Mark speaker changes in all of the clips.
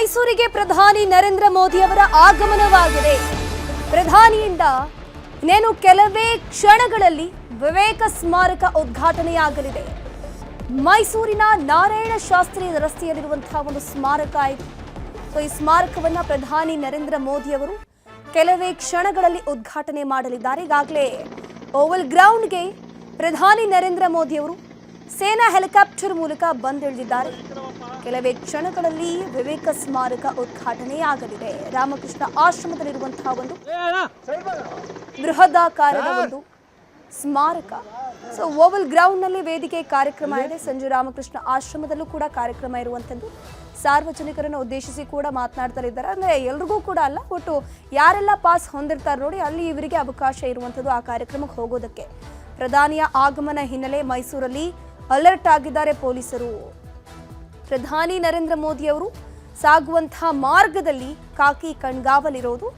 Speaker 1: ಮೈಸೂರಿಗೆ ಪ್ರಧಾನಿ ನರೇಂದ್ರ ಮೋದಿ ಅವರ ಆಗಮನವಾಗಿದೆ. ಪ್ರಧಾನಿಯಿಂದ ಇನ್ನೇನು ಕೆಲವೇ ಕ್ಷಣಗಳಲ್ಲಿ ವಿವೇಕ ಸ್ಮಾರಕ ಉದ್ಘಾಟನೆಯಾಗಲಿದೆ. ಮೈಸೂರಿನ ನಾರಾಯಣ ಶಾಸ್ತ್ರಿ ರಸ್ತೆಯಲ್ಲಿರುವಂತಹ ಒಂದು ಸ್ಮಾರಕ ಇದೆ. ಈ ಸ್ಮಾರಕವನ್ನ ಪ್ರಧಾನಿ ನರೇಂದ್ರ ಮೋದಿ ಅವರು ಕೆಲವೇ ಕ್ಷಣಗಳಲ್ಲಿ ಉದ್ಘಾಟನೆ ಮಾಡಲಿದ್ದಾರೆ. ಈಗಾಗಲೇ ಓವಲ್ ಗ್ರೌಂಡ್ಗೆ ಪ್ರಧಾನಿ ನರೇಂದ್ರ ಮೋದಿ ಅವರು ಸೇನಾ ಹೆಲಿಕಾಪ್ಟರ್ ಮೂಲಕ ಬಂದಿಳಿದಿದ್ದಾರೆ. ಕೆಲವೇ ಕ್ಷಣಗಳಲ್ಲಿ ವಿವೇಕ ಸ್ಮಾರಕ ಉದ್ಘಾಟನೆಯಾಗಲಿದೆ. ರಾಮಕೃಷ್ಣ ಆಶ್ರಮದಲ್ಲಿರುವಂತಹ ಒಂದು ಬೃಹದಾಕಾರದ ಒಂದು ಸ್ಮಾರಕ. ಓವಲ್ ಗ್ರೌಂಡ್ ನಲ್ಲಿ ವೇದಿಕೆ ಕಾರ್ಯಕ್ರಮ ಇದೆ. ಸಂಜೆ ರಾಮಕೃಷ್ಣ ಆಶ್ರಮದಲ್ಲೂ ಕೂಡ ಕಾರ್ಯಕ್ರಮ ಇರುವಂತದ್ದು. ಸಾರ್ವಜನಿಕರನ್ನು ಉದ್ದೇಶಿಸಿ ಕೂಡ ಮಾತನಾಡ್ತಾ ಇದ್ದಾರೆ. ಅಂದ್ರೆ ಎಲ್ರಿಗೂ ಕೂಡ ಅಲ್ಲ, ಒಟ್ಟು ಯಾರೆಲ್ಲ ಪಾಸ್ ಹೊಂದಿರ್ತಾರೆ ನೋಡಿ, ಅಲ್ಲಿ ಇವರಿಗೆ ಅವಕಾಶ ಇರುವಂತದ್ದು ಆ ಕಾರ್ಯಕ್ರಮಕ್ಕೆ ಹೋಗೋದಕ್ಕೆ. ಪ್ರಧಾನಿಯ ಆಗಮನ ಹಿನ್ನೆಲೆ ಮೈಸೂರಲ್ಲಿ ಅಲರ್ಟ್ ಆಗಿದ್ದಾರೆ ಪೊಲೀಸರು. ಪ್ರಧಾನಿ ನರೇಂದ್ರ ಮೋದಿ ಅವರು ಸಾಗುವಂತಹ ಮಾರ್ಗದಲ್ಲಿ ಖಾಕಿ ಕಣ್ಗಾವಲಿರೋದು.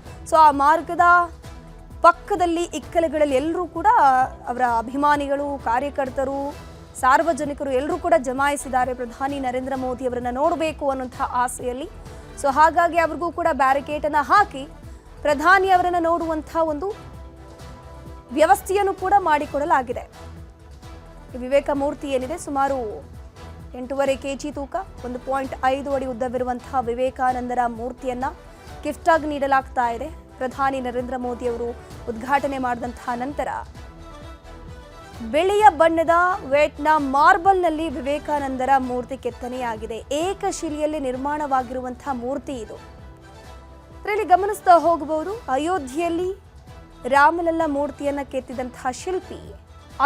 Speaker 1: ಆ ಮಾರ್ಗದ ಪಕ್ಕದಲ್ಲಿ ಇಕ್ಕಲಗಳಲ್ಲಿ ಎಲ್ಲರೂ ಕೂಡ ಅವರ ಅಭಿಮಾನಿಗಳು, ಕಾರ್ಯಕರ್ತರು, ಸಾರ್ವಜನಿಕರು ಎಲ್ಲರೂ ಕೂಡ ಜಮಾಯಿಸಿದ್ದಾರೆ ಪ್ರಧಾನಿ ನರೇಂದ್ರ ಮೋದಿ ಅವರನ್ನ ನೋಡಬೇಕು ಅನ್ನುವಂತಹ ಆಸೆಯಲ್ಲಿ. ಹಾಗಾಗಿ ಅವ್ರಿಗೂ ಕೂಡ ಬ್ಯಾರಿಕೇಡ್ ಅನ್ನ ಹಾಕಿ ಪ್ರಧಾನಿ ಅವರನ್ನ ನೋಡುವಂತಹ ಒಂದು ವ್ಯವಸ್ಥೆಯನ್ನು ಕೂಡ ಮಾಡಿಕೊಡಲಾಗಿದೆ. ವಿವೇಕ ಮೂರ್ತಿ ಏನಿದೆ, ಸುಮಾರು 8.5 kg ತೂಕ, 1.5 ಅಡಿ ಉದ್ದವಿರುವಂತಹ ವಿವೇಕಾನಂದರ ಮೂರ್ತಿಯನ್ನ ಗಿಫ್ಟ್ ಆಗಿ ನೀಡಲಾಗ್ತಾ ಇದೆ. ಪ್ರಧಾನಿ ನರೇಂದ್ರ ಮೋದಿ ಅವರು ಉದ್ಘಾಟನೆ ಮಾಡಿದಂತಹ ನಂತರ ಬಿಳಿಯ ಬಣ್ಣದ ವಿಯೆಟ್ನಾಂ ಮಾರ್ಬಲ್ನಲ್ಲಿ ವಿವೇಕಾನಂದರ ಮೂರ್ತಿ ಕೆತ್ತನೆಯಾಗಿದೆ. ಏಕಶಿಲೆಯಲ್ಲಿ ನಿರ್ಮಾಣವಾಗಿರುವಂತಹ ಮೂರ್ತಿ ಇದು. ಇದರಲ್ಲಿ ಗಮನಿಸ್ತಾ ಹೋಗಬಹುದು, ಅಯೋಧ್ಯೆಯಲ್ಲಿ ರಾಮಲಲ್ಲ ಮೂರ್ತಿಯನ್ನ ಕೆತ್ತಿದಂತಹ ಶಿಲ್ಪಿ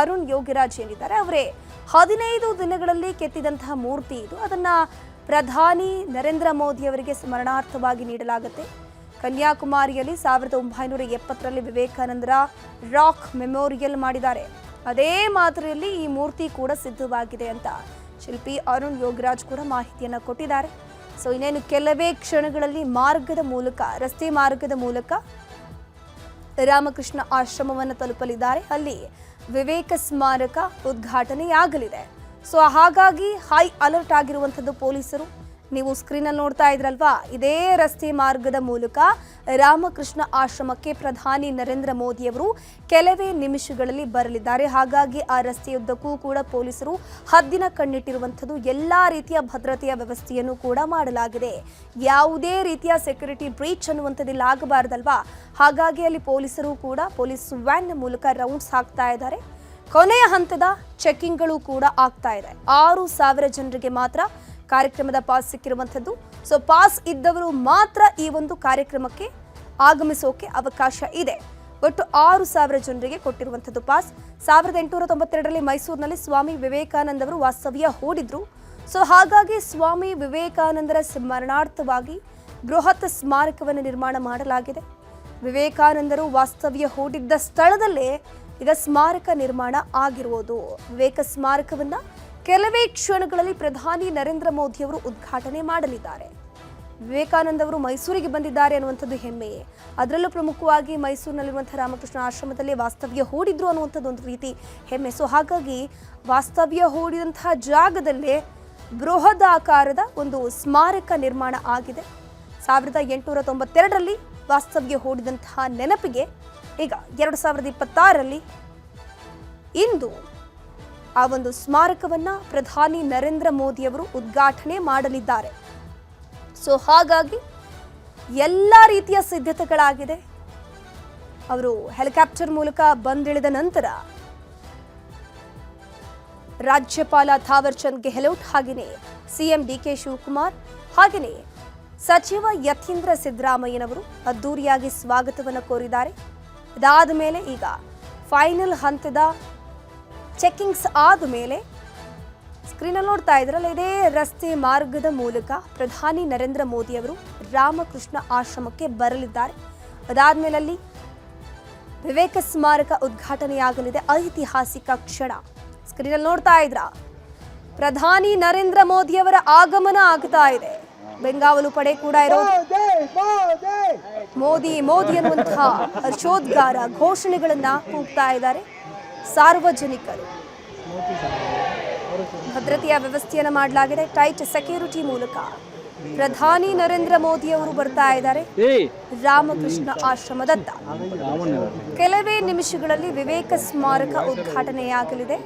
Speaker 1: ಅರುಣ್ ಯೋಗಿರಾಜ್ ಏನಿದ್ದಾರೆ, ಅವರೇ 15 ದಿನಗಳಲ್ಲಿ ಕೆತ್ತಿದಂತಹ ಮೂರ್ತಿ ಇದು. ಅದನ್ನ ಪ್ರಧಾನಿ ನರೇಂದ್ರ ಮೋದಿ ಅವರಿಗೆ ಸ್ಮರಣಾರ್ಥವಾಗಿ ನೀಡಲಾಗುತ್ತೆ. ಕನ್ಯಾಕುಮಾರಿಯಲ್ಲಿ 1970ರಲ್ಲಿ ವಿವೇಕಾನಂದರ ರಾಕ್ ಮೆಮೋರಿಯಲ್ ಮಾಡಿದ್ದಾರೆ. ಅದೇ ಮಾದರಿಯಲ್ಲಿ ಈ ಮೂರ್ತಿ ಕೂಡ ಸಿದ್ಧವಾಗಿದೆ ಅಂತ ಶಿಲ್ಪಿ ಅರುಣ್ ಯೋಗಿರಾಜ್ ಕೂಡ ಮಾಹಿತಿಯನ್ನು ಕೊಟ್ಟಿದ್ದಾರೆ. ಇನ್ನೇನು ಕೆಲವೇ ಕ್ಷಣಗಳಲ್ಲಿ ಮಾರ್ಗದ ಮೂಲಕ, ರಸ್ತೆ ಮಾರ್ಗದ ಮೂಲಕ ರಾಮಕೃಷ್ಣ ಆಶ್ರಮವನ್ನು ತಲುಪಲಿದ್ದಾರೆ. ಅಲ್ಲಿ ವಿವೇಕ ಸ್ಮಾರಕ ಉದ್ಘಾಟನೆಯಾಗಲಿದೆ. ಹಾಗಾಗಿ ಹೈ ಅಲರ್ಟ್ ಆಗಿರುವಂಥದ್ದು ಪೊಲೀಸರು. ನೀವು ಸ್ಕ್ರೀನಲ್ಲಿ ನೋಡ್ತಾ ಇದ್ರಲ್ವಾ, ಇದೇ ರಸ್ತೆ ಮಾರ್ಗದ ಮೂಲಕ ರಾಮಕೃಷ್ಣ ಆಶ್ರಮಕ್ಕೆ ಪ್ರಧಾನಿ ನರೇಂದ್ರ ಮೋದಿ ಅವರು ಕೆಲವೇ ನಿಮಿಷಗಳಲ್ಲಿ ಬರಲಿದ್ದಾರೆ. ಹಾಗಾಗಿ ಆ ರಸ್ತೆಯುದ್ದಕ್ಕೂ ಕೂಡ ಪೊಲೀಸರು ಹದ್ದಿನ ಕಣ್ಣಿಟ್ಟಿರುವಂಥದ್ದು. ಎಲ್ಲಾ ರೀತಿಯ ಭದ್ರತೆಯ ವ್ಯವಸ್ಥೆಯನ್ನು ಕೂಡ ಮಾಡಲಾಗಿದೆ. ಯಾವುದೇ ರೀತಿಯ ಸೆಕ್ಯೂರಿಟಿ ಬ್ರೀಚ್ ಅನ್ನುವಂಥದ್ದಿಲ್ಲ, ಆಗಬಾರ್ದಲ್ವಾ. ಹಾಗಾಗಿ ಅಲ್ಲಿ ಪೊಲೀಸರು ಕೂಡ ಪೊಲೀಸ್ ವ್ಯಾನ್ ಮೂಲಕ ರೌಂಡ್ಸ್ ಹಾಕ್ತಾ ಇದ್ದಾರೆ. ಕೊನೆಯ ಹಂತದ ಚೆಕಿಂಗ್ಗಳು ಕೂಡ ಆಗ್ತಾ ಇದೆ. 6,000 ಜನರಿಗೆ ಮಾತ್ರ ಕಾರ್ಯಕ್ರಮದ ಪಾಸ್ ಸಿಕ್ಕಿರುವಂಥದ್ದು. ಪಾಸ್ ಇದ್ದವರು ಮಾತ್ರ ಈ ಒಂದು ಕಾರ್ಯಕ್ರಮಕ್ಕೆ ಆಗಮಿಸೋಕೆ ಅವಕಾಶ ಇದೆ. ಒಟ್ಟು 6,000 ಜನರಿಗೆ ಕೊಟ್ಟಿರುವಂಥದ್ದು ಪಾಸ್. 1892ರಲ್ಲಿ ಮೈಸೂರಿನಲ್ಲಿ ಸ್ವಾಮಿ ವಿವೇಕಾನಂದ ಅವರು ವಾಸ್ತವ್ಯ ಹೂಡಿದ್ರು. ಹಾಗಾಗಿ ಸ್ವಾಮಿ ವಿವೇಕಾನಂದರ ಸ್ಮರಣಾರ್ಥವಾಗಿ ಬೃಹತ್ ಸ್ಮಾರಕವನ್ನು ನಿರ್ಮಾಣ ಮಾಡಲಾಗಿದೆ. ವಿವೇಕಾನಂದರು ವಾಸ್ತವ್ಯ ಹೂಡಿದ್ದ ಸ್ಥಳದಲ್ಲೇ ಈಗ ಸ್ಮಾರಕ ನಿರ್ಮಾಣ ಆಗಿರುವುದು. ವಿವೇಕ ಸ್ಮಾರಕವನ್ನ ಕೆಲವೇ ಕ್ಷಣಗಳಲ್ಲಿ ಪ್ರಧಾನಿ ನರೇಂದ್ರ ಮೋದಿ ಅವರು ಉದ್ಘಾಟನೆ ಮಾಡಲಿದ್ದಾರೆ. ವಿವೇಕಾನಂದ ಅವರು ಮೈಸೂರಿಗೆ ಬಂದಿದ್ದಾರೆ ಅನ್ನುವಂಥದ್ದು ಹೆಮ್ಮೆಯೇ. ಅದರಲ್ಲೂ ಪ್ರಮುಖವಾಗಿ ಮೈಸೂರಿನಲ್ಲಿರುವಂತಹ ರಾಮಕೃಷ್ಣ ಆಶ್ರಮದಲ್ಲಿ ವಾಸ್ತವ್ಯ ಹೂಡಿದ್ರು ಅನ್ನುವಂಥದ್ದು ಒಂದು ರೀತಿ ಹೆಮ್ಮೆ. ಹಾಗಾಗಿ ವಾಸ್ತವ್ಯ ಹೂಡಿದಂತಹ ಜಾಗದಲ್ಲೇ ಬೃಹದಾಕಾರದ ಒಂದು ಸ್ಮಾರಕ ನಿರ್ಮಾಣ ಆಗಿದೆ. 1892ರಲ್ಲಿ ವಾಸ್ತವ್ಯ ಹೂಡಿದಂತಹ ನೆನಪಿಗೆ ಈಗ 2026ರಲ್ಲಿ ಇಂದು ಆ ಒಂದು ಸ್ಮಾರಕವನ್ನ ಪ್ರಧಾನಿ ನರೇಂದ್ರ ಮೋದಿ ಅವರು ಉದ್ಘಾಟನೆ ಮಾಡಲಿದ್ದಾರೆ. ಹಾಗಾಗಿ ಎಲ್ಲ ರೀತಿಯ ಸಿದ್ಧತೆಗಳಾಗಿದೆ. ಅವರು ಹೆಲಿಕಾಪ್ಟರ್ ಮೂಲಕ ಬಂದಿಳಿದ ನಂತರ ರಾಜ್ಯಪಾಲ ಥಾವರ್ ಚಂದ್ ಗೆಹ್ಲೋಟ್, ಹಾಗೆಯೇ ಸಿಎಂ ಡಿಕೆ ಶಿವಕುಮಾರ್, ಹಾಗೆಯೇ ಸಚಿವ ಯತೀಂದ್ರ ಸಿದ್ದರಾಮಯ್ಯನವರು ಅದ್ದೂರಿಯಾಗಿ ಸ್ವಾಗತವನ್ನು ಕೋರಿದ್ದಾರೆ. ಇದಾದ ಮೇಲೆ ಈಗ ಫೈನಲ್ ಹಂತದ ಚೆಕಿಂಗ್ಸ್ ಆದ ಮೇಲೆ ಸ್ಕ್ರೀನಲ್ಲಿ ನೋಡ್ತಾ ಇದ್ರಲ್ಲ, ಇದೇ ರಸ್ತೆ ಮಾರ್ಗದ ಮೂಲಕ ಪ್ರಧಾನಿ ನರೇಂದ್ರ ಮೋದಿ ಅವರು ರಾಮಕೃಷ್ಣ ಆಶ್ರಮಕ್ಕೆ ಬರಲಿದ್ದಾರೆ. ಅದಾದ್ಮೇಲೆ ಅಲ್ಲಿ ವಿವೇಕ ಸ್ಮಾರಕ ಉದ್ಘಾಟನೆಯಾಗಲಿದೆ. ಐತಿಹಾಸಿಕ ಕ್ಷಣ. ಸ್ಕ್ರೀನಲ್ಲಿ ನೋಡ್ತಾ ಇದ್ರ, ಪ್ರಧಾನಿ ನರೇಂದ್ರ ಮೋದಿ ಅವರ ಆಗಮನ ಆಗ್ತಾ ಇದೆ. ಬೆಂಗಾವಲು ಪಡೆ ಕೂಡ ಇರೋದು. ಮೋದಿ ಮೋದಿ ಅನ್ನುವಂತಹ ಹರ್ಷೋದ್ಗಾರ ಘೋಷಣೆಗಳನ್ನ ಕೂಗ್ತಾ ಇದ್ದಾರೆ ಸಾರ್ವಜನಿಕರು. ಭದ್ರತೆಯ ವ್ಯವಸ್ಥೆಯನ್ನು ಮಾಡಲಾಗಿದೆ. ಟೈಟ್ ಸೆಕ್ಯೂರಿಟಿ ಮೂಲಕ ಪ್ರಧಾನಿ ನರೇಂದ್ರ ಮೋದಿ ಅವರು ಬರ್ತಾ ಇದ್ದಾರೆ ರಾಮಕೃಷ್ಣ ಆಶ್ರಮದತ್ತ. ಕೆಲವೇ ನಿಮಿಷಗಳಲ್ಲಿ ವಿವೇಕ ಸ್ಮಾರಕ ಉದ್ಘಾಟನೆಯಾಗಲಿದೆ.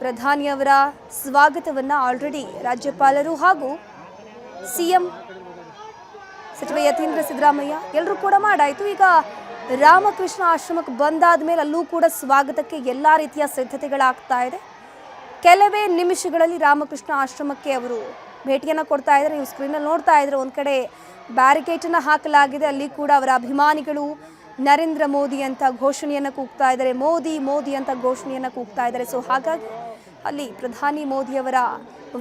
Speaker 1: ಪ್ರಧಾನಿಯವರ ಸ್ವಾಗತವನ್ನ ಆಲ್ರೆಡಿ ರಾಜ್ಯಪಾಲರು ಹಾಗೂ ಸಿಎಂ ಸಚಿವ ಯತೀಂದ್ರ ಸಿದ್ದರಾಮಯ್ಯ ಎಲ್ಲರೂ ಕೂಡ ಮಾಡಾಯಿತು. ಈಗ ರಾಮಕೃಷ್ಣ ಆಶ್ರಮಕ್ಕೆ ಬಂದಾದ ಮೇಲೆ ಅಲ್ಲೂ ಕೂಡ ಸ್ವಾಗತಕ್ಕೆ ಎಲ್ಲ ರೀತಿಯ ಸಿದ್ಧತೆಗಳಾಗ್ತಾ ಇದೆ. ಕೆಲವೇ ನಿಮಿಷಗಳಲ್ಲಿ ರಾಮಕೃಷ್ಣ ಆಶ್ರಮಕ್ಕೆ ಅವರು ಭೇಟಿಯನ್ನು ಕೊಡ್ತಾ ಇದ್ದಾರೆ. ನೀವು ಸ್ಕ್ರೀನಲ್ಲಿ ನೋಡ್ತಾ ಇದ್ರೆ ಒಂದು ಕಡೆ ಬ್ಯಾರಿಕೇಡನ್ನು ಹಾಕಲಾಗಿದೆ. ಅಲ್ಲಿ ಕೂಡ ಅವರ ಅಭಿಮಾನಿಗಳು ನರೇಂದ್ರ ಮೋದಿ ಅಂತ ಘೋಷಣೆಯನ್ನು ಕೂಗ್ತಾ ಇದ್ದಾರೆ, ಮೋದಿ ಮೋದಿ ಅಂತ ಘೋಷಣೆಯನ್ನು ಕೂಗ್ತಾ ಇದ್ದಾರೆ. ಸೊ ಹಾಗಾಗಿ ಅಲ್ಲಿ ಪ್ರಧಾನಿ ಮೋದಿಯವರ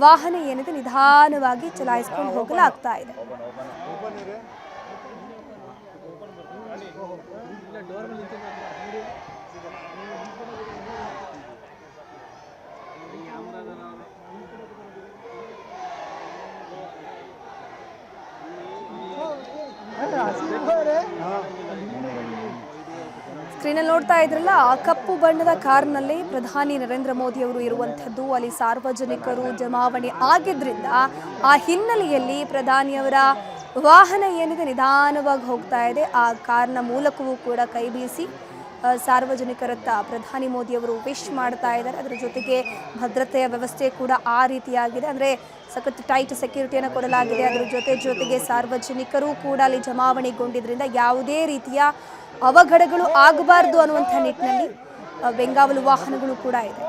Speaker 1: ವಾಹನ ಏನಿದೆ ನಿಧಾನವಾಗಿ ಚಲಾಯಿಸಿಕೊಂಡು ಹೋಗಲಾಗ್ತಾ ಇದೆ. ಸ್ಕ್ರೀನಲ್ಲಿ ನೋಡ್ತಾ ಇದ್ರಲ್ಲ, ಕಪ್ಪು ಬಣ್ಣದ ಕಾರ್ನಲ್ಲಿ ಪ್ರಧಾನಿ ನರೇಂದ್ರ ಮೋದಿ ಅವರು ಇರುವಂಥದ್ದು. ಅಲ್ಲಿ ಸಾರ್ವಜನಿಕರು ಜಮಾವಣೆ ಆಗಿದ್ರಿಂದ ಆ ಹಿನ್ನೆಲೆಯಲ್ಲಿ ಪ್ರಧಾನಿಯವರ ವಾಹನ ಏನಿದೆ ನಿಧಾನವಾಗಿ ಹೋಗ್ತಾ ಇದೆ. ಆ ಕಾರ್ನ ಮೂಲಕವೂ ಕೂಡ ಕೈ ಬೀಸಿ ಸಾರ್ವಜನಿಕರತ್ತ ಪ್ರಧಾನಿ ಮೋದಿ ಅವರು ವಿಶ್ ಮಾಡ್ತಾ ಇದ್ದಾರೆ. ಅದರ ಜೊತೆಗೆ ಭದ್ರತೆಯ ವ್ಯವಸ್ಥೆ ಕೂಡ ಆ ರೀತಿಯಾಗಿದೆ. ಅಂದರೆ ಸಖತ್ ಟೈಟ್ ಸೆಕ್ಯೂರಿಟಿಯನ್ನು ಕೊಡಲಾಗಿದೆ. ಅದರ ಜೊತೆಗೆ ಸಾರ್ವಜನಿಕರು ಕೂಡ ಅಲ್ಲಿ ಜಮಾವಣೆಗೊಂಡಿದ್ದರಿಂದ ಯಾವುದೇ ರೀತಿಯ ಅವಘಡಗಳು ಆಗಬಾರ್ದು ಅನ್ನುವಂಥ ನಿಟ್ಟಿನಲ್ಲಿ ಬೆಂಗಾವಲು ವಾಹನಗಳು ಕೂಡ ಇದೆ.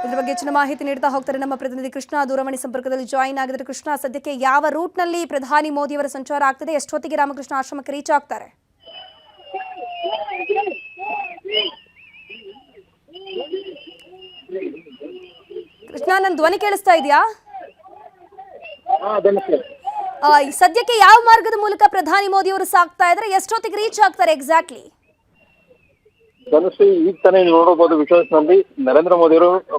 Speaker 1: ಇದ್ರ ಬಗ್ಗೆ ಹೆಚ್ಚಿನ ಮಾಹಿತಿ ನೀಡ್ತಾ ಹೋಗ್ತಾರೆ ನಮ್ಮ ಪ್ರತಿನಿಧಿ ಕೃಷ್ಣ, ದೂರವಾಣಿ ಸಂಪರ್ಕದಲ್ಲಿ ಜಾಯಿನ್ ಆಗಿದ್ದಾರೆ. ಕೃಷ್ಣ, ಸದ್ಯಕ್ಕೆ ಯಾವ ರೂಟ್ನಲ್ಲಿ ಪ್ರಧಾನಿ ಮೋದಿ ಅವರ ಸಂಚಾರ ಆಗ್ತದೆ? ಎಷ್ಟೊತ್ತಿಗೆ ರಾಮಕೃಷ್ಣ ಆಶ್ರಮಕ್ಕೆ ರೀಚ್ ಆಗ್ತಾರೆ? ಕೃಷ್ಣ, ನನ್ನ ಧ್ವನಿ ಕೇಳಿಸ್ತಾ ಇದೆಯಾ? ಸದ್ಯಕ್ಕೆ ಯಾವ ಮಾರ್ಗದ ಮೂಲಕ ಪ್ರಧಾನಿ ಮೋದಿ ಅವರು ಸಾಗ್ತಾ ಇದ್ದಾರೆ? ಎಷ್ಟೊತ್ತಿಗೆ ರೀಚ್ ಆಗ್ತಾರೆ ಎಕ್ಸಾಕ್ಟ್ಲಿ?
Speaker 2: ಧನುಶ್ರೀ, ಈಗ ತಾನೇ ನೋಡಬಹುದು ವಿಶ್ವಾಸದಲ್ಲಿ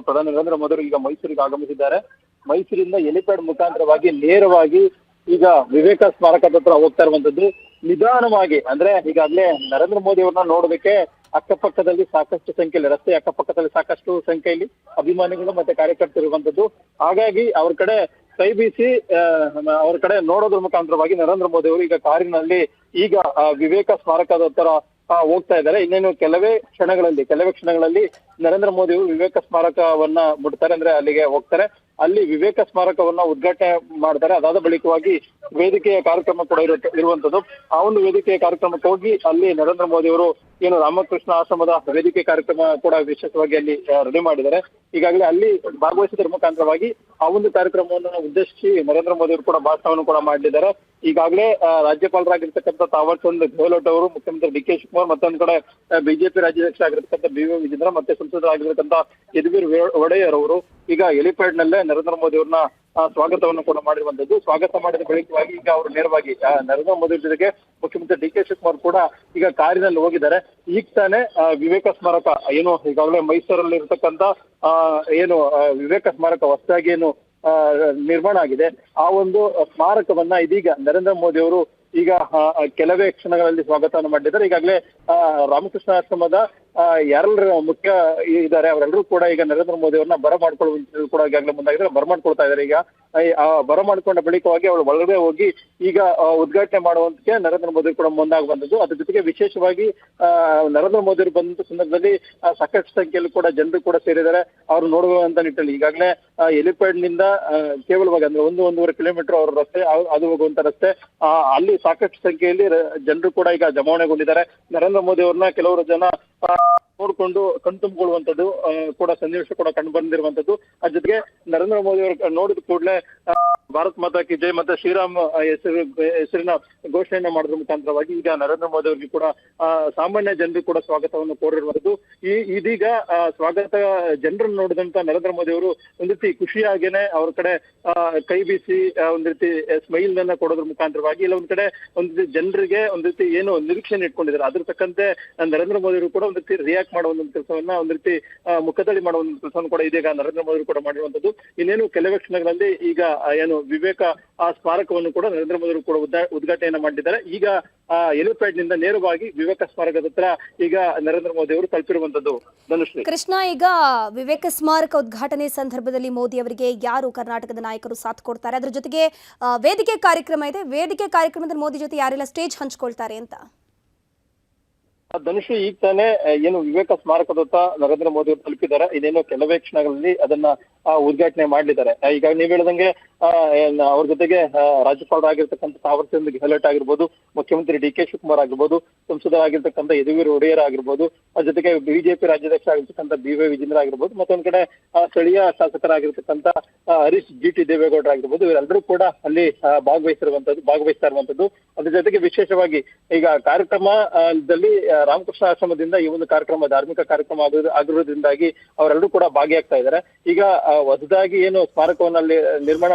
Speaker 2: ಪ್ರಧಾನಿ ನರೇಂದ್ರ ಮೋದಿ ಅವರು ಈಗ ಮೈಸೂರಿಗೆ ಆಗಮಿಸಿದ್ದಾರೆ. ಮೈಸೂರಿಂದ ಹೆಲಿಪ್ಯಾಡ್ ಮುಖಾಂತರವಾಗಿ ನೇರವಾಗಿ ಈಗ ವಿವೇಕ ಸ್ಮಾರಕದ ಹತ್ರ ಹೋಗ್ತಾ ಇರುವಂತದ್ದು. ನಿಧಾನವಾಗಿ, ಅಂದ್ರೆ ಈಗಾಗಲೇ ನರೇಂದ್ರ ಮೋದಿ ಅವ್ರನ್ನ ನೋಡೋದಕ್ಕೆ ಅಕ್ಕಪಕ್ಕದಲ್ಲಿ ಸಾಕಷ್ಟು ಸಂಖ್ಯೆಯಲ್ಲಿ, ರಸ್ತೆ ಅಕ್ಕಪಕ್ಕದಲ್ಲಿ ಸಾಕಷ್ಟು ಸಂಖ್ಯೆಯಲ್ಲಿ ಅಭಿಮಾನಿಗಳು ಮತ್ತೆ ಕಾರ್ಯಕರ್ತರು ಇರುವಂತದ್ದು. ಹಾಗಾಗಿ ಅವ್ರ ಕಡೆ ಕೈ ಬೀಸಿ ಅವ್ರ ಕಡೆ ನೋಡೋದ್ರ ಮುಖಾಂತರವಾಗಿ ನರೇಂದ್ರ ಮೋದಿ ಅವರು ಈಗ ಕಾರಿನಲ್ಲಿ ಈಗ ವಿವೇಕ ಸ್ಮಾರಕದ ಹತ್ರ ಹೋಗ್ತಾ ಇದ್ದಾರೆ. ಇನ್ನೇನು ಕೆಲವೇ ಕ್ಷಣಗಳಲ್ಲಿ ನರೇಂದ್ರ ಮೋದಿ ಅವರು ವಿವೇಕ ಸ್ಮಾರಕವನ್ನ ಮುಟ್ತಾರೆ, ಅಂದ್ರೆ ಅಲ್ಲಿಗೆ ಹೋಗ್ತಾರೆ. ಅಲ್ಲಿ ವಿವೇಕ ಸ್ಮಾರಕವನ್ನ ಉದ್ಘಾಟನೆ ಮಾಡ್ತಾರೆ. ಅದಾದ ಬಳಿಕವಾಗಿ ವೇದಿಕೆಯ ಕಾರ್ಯಕ್ರಮ ಕೂಡ ಇರುವಂತದ್ದು. ಆ ಒಂದು ವೇದಿಕೆಯ ಕಾರ್ಯಕ್ರಮಕ್ಕೆ ಹೋಗಿ ಅಲ್ಲಿ ನರೇಂದ್ರ ಮೋದಿ ಅವರು ಏನು ರಾಮಕೃಷ್ಣ ಆಶ್ರಮದ ವೇದಿಕೆ ಕಾರ್ಯಕ್ರಮ ಕೂಡ ವಿಶೇಷವಾಗಿ ಅಲ್ಲಿ ರೆಡಿ ಮಾಡಿದ್ದಾರೆ. ಈಗಾಗಲೇ ಅಲ್ಲಿ ಭಾಗವಹಿಸಿದ್ರ ಮುಖಾಂತರವಾಗಿ ಆ ಒಂದು ಕಾರ್ಯಕ್ರಮವನ್ನು ಉದ್ದೇಶಿಸಿ ನರೇಂದ್ರ ಮೋದಿ ಅವರು ಕೂಡ ಭಾಷಣವನ್ನು ಕೂಡ ಮಾಡಲಿದ್ದಾರೆ. ಈಗಾಗಲೇ ರಾಜ್ಯಪಾಲರಾಗಿರ್ತಕ್ಕಂಥ ತಾವರ್ ಚಂದ್ ಗೆಹ್ಲೋಟ್ ಅವರು, ಮುಖ್ಯಮಂತ್ರಿ ಡಿ ಕೆ ಶಿವಕುಮಾರ್, ಮತ್ತೊಂದು ಕಡೆ ಬಿಜೆಪಿ ರಾಜ್ಯಾಧ್ಯಕ್ಷ ಆಗಿರ್ತಕ್ಕಂಥ ಬಿ ವಿ ವಿಜೇಂದ್ರ, ಮತ್ತೆ ಸಂಸದರಾಗಿರ್ತಕ್ಕಂಥ ಯದುವೀರ್ ಒಡೆಯರ್ ಅವರು ಈಗ ಹೆಲಿಪ್ಯಾಡ್ ನಲ್ಲೇ ನರೇಂದ್ರ ಮೋದಿ ಅವ್ರನ್ನ ಸ್ವಾಗತವನ್ನು ಕೂಡ ಮಾಡಿರುವಂತದ್ದು. ಸ್ವಾಗತ ಮಾಡಿದ ಬಳಿಕವಾಗಿ ಈಗ ಅವರು ನೇರವಾಗಿ ನರೇಂದ್ರ ಮೋದಿ ಜೊತೆಗೆ ಮುಖ್ಯಮಂತ್ರಿ ಡಿ ಕೆ ಶಿವಕುಮಾರ್ ಕೂಡ ಈಗ ಕಾರಿನಲ್ಲಿ ಹೋಗಿದ್ದಾರೆ. ಈಗ ತಾನೇ ವಿವೇಕ ಸ್ಮಾರಕ ಏನು ಈಗಾಗಲೇ ಮೈಸೂರಲ್ಲಿ ಇರ್ತಕ್ಕಂಥ ಏನು ವಿವೇಕ ಸ್ಮಾರಕ ಹೊಸದಾಗಿ ಏನು ನಿರ್ಮಾಣ ಆಗಿದೆ, ಆ ಒಂದು ಸ್ಮಾರಕವನ್ನ ಇದೀಗ ನರೇಂದ್ರ ಮೋದಿ ಅವರು ಈಗ ಕೆಲವೇ ಕ್ಷಣಗಳಲ್ಲಿ ಸ್ವಾಗತವನ್ನು ಮಾಡಿದ್ದಾರೆ. ಈಗಾಗಲೇ ರಾಮಕೃಷ್ಣ ಆಶ್ರಮದ ಯಾರೆಲ್ಲರ ಮುಖ್ಯ ಇದ್ದಾರೆ ಅವರೆಲ್ಲರೂ ಕೂಡ ಈಗ ನರೇಂದ್ರ ಮೋದಿ ಅವ್ರನ್ನ ಬರಮಾಡ್ಕೊಳ್ಳುವಂತ ಕೂಡ ಈಗಾಗಲೇ ಮುಂದಾಗಿದ್ದಾರೆ, ಬರಮಾಡ್ಕೊಳ್ತಾ ಇದ್ದಾರೆ. ಈಗ ಬರಮಾಡ್ಕೊಂಡ ಬಳಿಕವಾಗಿ ಅವಳು ಒಳಗಡೆ ಹೋಗಿ ಈಗ ಉದ್ಘಾಟನೆ ಮಾಡುವಂತಕ್ಕೆ ನರೇಂದ್ರ ಮೋದಿ ಕೂಡ ಮುಂದಾಗಿ ಬಂದದ್ದು. ಅದ್ರ ಜೊತೆಗೆ ವಿಶೇಷವಾಗಿ ನರೇಂದ್ರ ಮೋದಿ ಅವರು ಬಂದ ಸಂದರ್ಭದಲ್ಲಿ ಸಾಕಷ್ಟು ಸಂಖ್ಯೆಯಲ್ಲಿ ಕೂಡ ಜನರು ಕೂಡ ಸೇರಿದ್ದಾರೆ. ಅವರು ನೋಡುವಂತ ನಿಟ್ಟಿನಲ್ಲಿ ಈಗಾಗಲೇ ಹೆಲಿಪ್ಯಾಡ್ ನಿಂದ ಕೇವಲವಾಗಿ ಅಂದ್ರೆ 1-1.5 ಕಿಲೋಮೀಟರ್ ಅವರ ರಸ್ತೆ, ಅದು ಹೋಗುವಂತ ರಸ್ತೆ, ಅಲ್ಲಿ ಸಾಕಷ್ಟು ಸಂಖ್ಯೆಯಲ್ಲಿ ಜನರು ಕೂಡ ಈಗ ಜಮಾವಣೆಗೊಂಡಿದ್ದಾರೆ. ನರೇಂದ್ರ ಮೋದಿ ಅವ್ರನ್ನ ಕೆಲವರು ಜನ ನೋಡ್ಕೊಂಡು ಕಣ್ತುಂಬಿಕೊಳ್ಳುವಂತದ್ದು ಕೂಡ ಸನ್ನಿವೇಶ ಕೂಡ ಕಂಡು ಬಂದಿರುವಂತದ್ದು. ಅದ್ರ ಜೊತೆಗೆ ನರೇಂದ್ರ ಮೋದಿ ಅವರು ನೋಡಿದ ಕೂಡಲೇ ಭಾರತ್ ಮಾತಾ ಕಿ ಜೈ ಮತ್ತೆ ಶ್ರೀರಾಮ್ ಹೆಸರಿನ ಘೋಷಣೆಯನ್ನು ಮಾಡೋದ್ರ ಮುಖಾಂತರವಾಗಿ ಈಗ ನರೇಂದ್ರ ಮೋದಿ ಅವರಿಗೆ ಕೂಡ ಸಾಮಾನ್ಯ ಜನರಿಗೆ ಕೂಡ ಸ್ವಾಗತವನ್ನು ಕೋರಿರುವಂತದ್ದು. ಇದೀಗ ಸ್ವಾಗತ ಜನರನ್ನು ನೋಡಿದಂತ ನರೇಂದ್ರ ಮೋದಿ ಅವರು ಒಂದ್ ರೀತಿ ಖುಷಿಯಾಗೇನೆ ಅವ್ರ ಕಡೆ ಕೈ ಬೀಸಿ ಒಂದ್ ರೀತಿ ಸ್ಮೈಲ್ ಅನ್ನ ಕೊಡೋದ್ರ ಮುಖಾಂತರವಾಗಿ ಇಲ್ಲ ಒಂದ್ ಕಡೆ ಒಂದ್ ರೀತಿ ಜನರಿಗೆ ಒಂದ್ ರೀತಿ ಏನು ನಿರೀಕ್ಷೆಯನ್ನು ಇಟ್ಕೊಂಡಿದ್ದಾರೆ. ಅದ್ರ ತಕ್ಕಂತೆ ನರೇಂದ್ರ ಮೋದಿ ಅವರು ಕೂಡ ಒಂದ್ ರೀತಿ ರಿಯಾಕ್ಟ್ ಮಾಡೋ ಒಂದು ಕೆಲಸವನ್ನ ಒಂದ್ ರೀತಿ ಮುಖದಲ್ಲಿ ಮಾಡೋ ಒಂದು ಕೆಲಸವನ್ನು ಕೂಡ ಇದೀಗ ನರೇಂದ್ರ ಮೋದಿ ಕೂಡ ಮಾಡಿರುವಂತದ್ದು. ಇನ್ನೇನು ಕೆಲವೇ ಕ್ಷಣಗಳಲ್ಲಿ ಈಗ ಏನು ವಿವೇಕ ಆ ಸ್ಮಾರಕವನ್ನು ಕೂಡ ನರೇಂದ್ರ ಮೋದಿ ಅವರು ಕೂಡ ಉದ್ಘಾಟನೆಯನ್ನ ಮಾಡಿದ್ದಾರೆ. ಈಗ ಹೆಲಿಪ್ಯಾಡ್ ನಿಂದ ನೇರವಾಗಿ ವಿವೇಕ ಸ್ಮಾರಕದ ಹತ್ರ ಈಗ ನರೇಂದ್ರ ಮೋದಿ ಅವರು ತಲುಪಿರುವಂತದ್ದು. ಧನುಶ್ರೀ.
Speaker 1: ಕೃಷ್ಣ, ಈಗ ವಿವೇಕ ಸ್ಮಾರಕ ಉದ್ಘಾಟನೆ ಸಂದರ್ಭದಲ್ಲಿ ಮೋದಿ ಅವರಿಗೆ ಯಾರು ಕರ್ನಾಟಕದ ನಾಯಕರು ಸಾಥ್ ಕೊಡ್ತಾರೆ? ಅದ್ರ ಜೊತೆಗೆ ವೇದಿಕೆ ಕಾರ್ಯಕ್ರಮ ಇದೆ. ವೇದಿಕೆ ಕಾರ್ಯಕ್ರಮದಲ್ಲಿ ಮೋದಿ ಜೊತೆ ಯಾರೆಲ್ಲ ಸ್ಟೇಜ್ ಹಂಚ್ಕೊಳ್ತಾರೆ ಅಂತ?
Speaker 2: ಧನುಷ್, ಈಗ ತಾನೇ ಏನು ವಿವೇಕ ಸ್ಮಾರಕದತ್ತ ನರೇಂದ್ರ ಮೋದಿ ಅವರು ತಲುಪಿದ್ದಾರೆ. ಇದೇನು ಕೆಲವೇ ಕ್ಷಣಗಳಲ್ಲಿ ಅದನ್ನ ಉದ್ಘಾಟನೆ ಮಾಡಲಿದ್ದಾರೆ. ಈಗ ನೀವ್ ಹೇಳಿದಂಗೆ ಅವ್ರ ಜೊತೆಗೆ ರಾಜ್ಯಪಾಲರಾಗಿರ್ತಕ್ಕಂಥ ತಾವರ್ಚಂದ್ ಗೆಹ್ಲೋಟ್ ಆಗಿರ್ಬೋದು, ಮುಖ್ಯಮಂತ್ರಿ ಡಿ ಕೆ ಶಿವಕುಮಾರ್ ಆಗಿರ್ಬೋದು, ಸಂಸದರಾಗಿರ್ತಕ್ಕಂಥ ಯದುವೀರ್ ಒಡೆಯರ್ ಆಗಿರ್ಬೋದು, ಅದ್ರ ಜೊತೆಗೆ ಬಿಜೆಪಿ ರಾಜ್ಯಾಧ್ಯಕ್ಷ ಆಗಿರ್ತಕ್ಕಂಥ ಬಿ.ವೈ. ವಿಜೇಂದ್ರ ಆಗಿರ್ಬೋದು, ಮತ್ತೊಂದ್ ಕಡೆ ಸ್ಥಳೀಯ ಶಾಸಕರಾಗಿರ್ತಕ್ಕಂಥ ಹರೀಶ್ ಜಿ.ಟಿ. ದೇವೇಗೌಡರು ಆಗಿರ್ಬೋದು, ಇವರೆಲ್ಲರೂ ಕೂಡ ಅಲ್ಲಿ ಭಾಗವಹಿಸ್ತಾ ಇರುವಂತದ್ದು. ಅದ್ರ ಜೊತೆಗೆ ವಿಶೇಷವಾಗಿ ಈಗ ಕಾರ್ಯಕ್ರಮದಲ್ಲಿ ರಾಮಕೃಷ್ಣ ಆಶ್ರಮದಿಂದ ಈ ಒಂದು ಕಾರ್ಯಕ್ರಮ ಧಾರ್ಮಿಕ ಕಾರ್ಯಕ್ರಮ ಆಗಿರೋದ್ರಿಂದಾಗಿ ಅವರೆಲ್ಲರೂ ಕೂಡ ಭಾಗಿಯಾಗ್ತಾ ಇದ್ದಾರೆ. ಈಗ ಹೊಸದಾಗಿ ಏನು ಸ್ಮಾರಕವನ್ನ ಅಲ್ಲಿ ನಿರ್ಮಾಣ